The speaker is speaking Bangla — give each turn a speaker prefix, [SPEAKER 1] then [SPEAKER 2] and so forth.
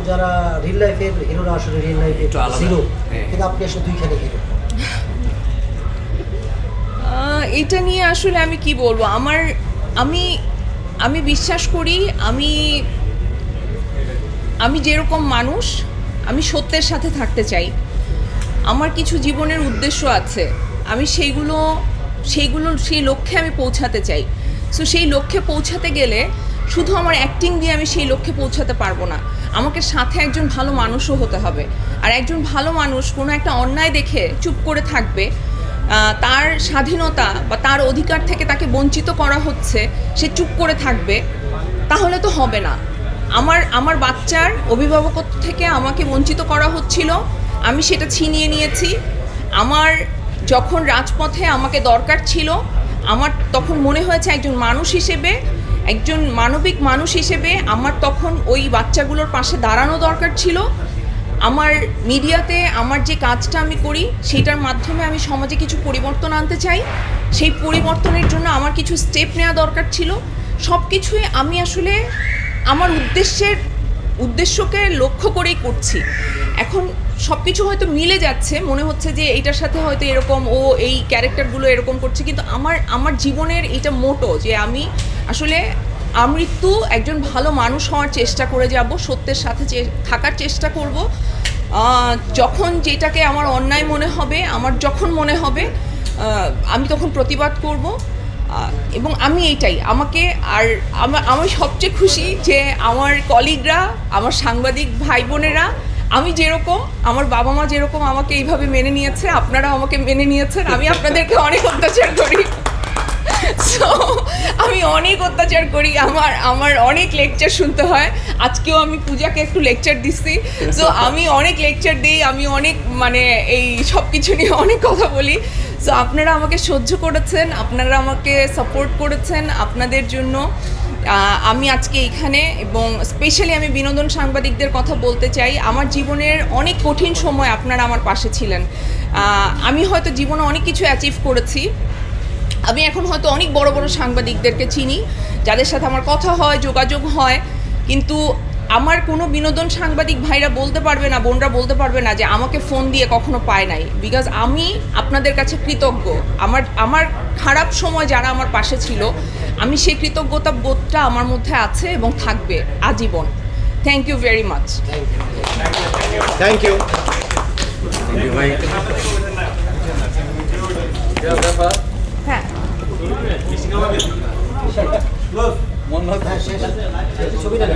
[SPEAKER 1] যারা রিয়েল লাইফের হিরোরা আসলে রিয়েল লাইফে হিরো, কিন্তু আপনি আসলে দুইখানে হিরো।
[SPEAKER 2] এটা নিয়ে আসলে আমি কি বলবো, আমি বিশ্বাস করি আমি যেরকম মানুষ, আমি সত্যের সাথে থাকতে চাই। আমার কিছু জীবনের উদ্দেশ্য আছে, আমি সেই লক্ষ্যে আমি পৌঁছাতে চাই। সো সেই লক্ষ্যে পৌঁছাতে গেলে শুধু আমার অ্যাক্টিং দিয়ে আমি সেই লক্ষ্যে পৌঁছাতে পারবো না, আমাকে সাথে একজন ভালো মানুষও হতে হবে। আর একজন ভালো মানুষ কোনো একটা অন্যায় দেখে চুপ করে থাকবে, তার স্বাধীনতা বা তার অধিকার থেকে তাকে বঞ্চিত করা হচ্ছে, সে চুপ করে থাকবে, তাহলে তো হবে না। আমার বাচ্চার অভিভাবকত্ব থেকে আমাকে বঞ্চিত করা হচ্ছিল, আমি সেটা ছিনিয়ে নিয়েছি। আমার যখন রাজপথে আমাকে দরকার ছিল, আমার তখন মনে হয়েছে একজন মানুষ হিসেবে, একজন মানবিক মানুষ হিসেবে আমার তখন ওই বাচ্চাগুলোর পাশে দাঁড়ানো দরকার ছিল। আমার মিডিয়াতে আমার যে কাজটা আমি করি, সেটার মাধ্যমে আমি সমাজে কিছু পরিবর্তন আনতে চাই। সেই পরিবর্তনের জন্য আমার কিছু স্টেপ নেওয়া দরকার ছিল। সব কিছুই আমি আসলে আমার উদ্দেশ্যকে লক্ষ্য করেই করছি। এখন সব কিছু হয়তো মিলে যাচ্ছে, মনে হচ্ছে যে এইটার সাথে হয়তো এরকম, ও এই ক্যারেক্টারগুলো এরকম করছে, কিন্তু আমার জীবনের এটা মোটো যে আমি আসলে আমৃত্যু একজন ভালো মানুষ হওয়ার চেষ্টা করে যাব, সত্যের সাথে থাকার চেষ্টা করব। যখন যেটাকে আমার অন্যায় মনে হবে, আমার যখন মনে হবে, আমি তখন প্রতিবাদ করব। এবং আমি এইটাই আমি সবচেয়ে খুশি যে আমার কলিগরা, আমার সাংবাদিক ভাই বোনেরা, আমি যেরকম, আমার বাবা মা যেরকম আমাকে এইভাবে মেনে নিয়েছে, আপনারা আমাকে মেনে নিয়েছেন। আমি আপনাদেরকে অনেক অত্যাচার করি, সো আমি অনেক অত্যাচার করি, আমার অনেক লেকচার শুনতে হয়। আজকেও আমি পূজাকে একটু লেকচার দিচ্ছি, সো আমি অনেক লেকচার দিই, আমি অনেক এই সব কিছু নিয়ে অনেক কথা বলি। সো আপনারা আমাকে সহ্য করেছেন, আপনারা আমাকে সাপোর্ট করেছেন, আপনাদের জন্য আমি আজকে এইখানে। এবং স্পেশালি আমি বিনোদন সাংবাদিকদের কথা বলতে চাই, আমার জীবনের অনেক কঠিন সময় আপনারা আমার পাশে ছিলেন। আমি হয়তো জীবনে অনেক কিছু অ্যাচিভ করেছি, আমি এখন হয়তো অনেক বড় বড় সাংবাদিকদেরকে চিনি, যাদের সাথে আমার কথা হয়, যোগাযোগ হয়, কিন্তু আমার কোনো বিনোদন সাংবাদিক ভাইরা বলতে পারবে না, বোনরা বলতে পারবে না যে আমাকে ফোন দিয়ে কখনো পায় নাই। বিকজ আমি আপনাদের কাছে কৃতজ্ঞ। আমার খারাপ সময় যারা আমার পাশে ছিল, আমি সেই কৃতজ্ঞতা বোধটা আমার মধ্যে আছে এবং থাকবে আজীবন। Thank you very much.
[SPEAKER 3] Thank you.
[SPEAKER 2] হ্যাঁ,
[SPEAKER 1] ছবিটা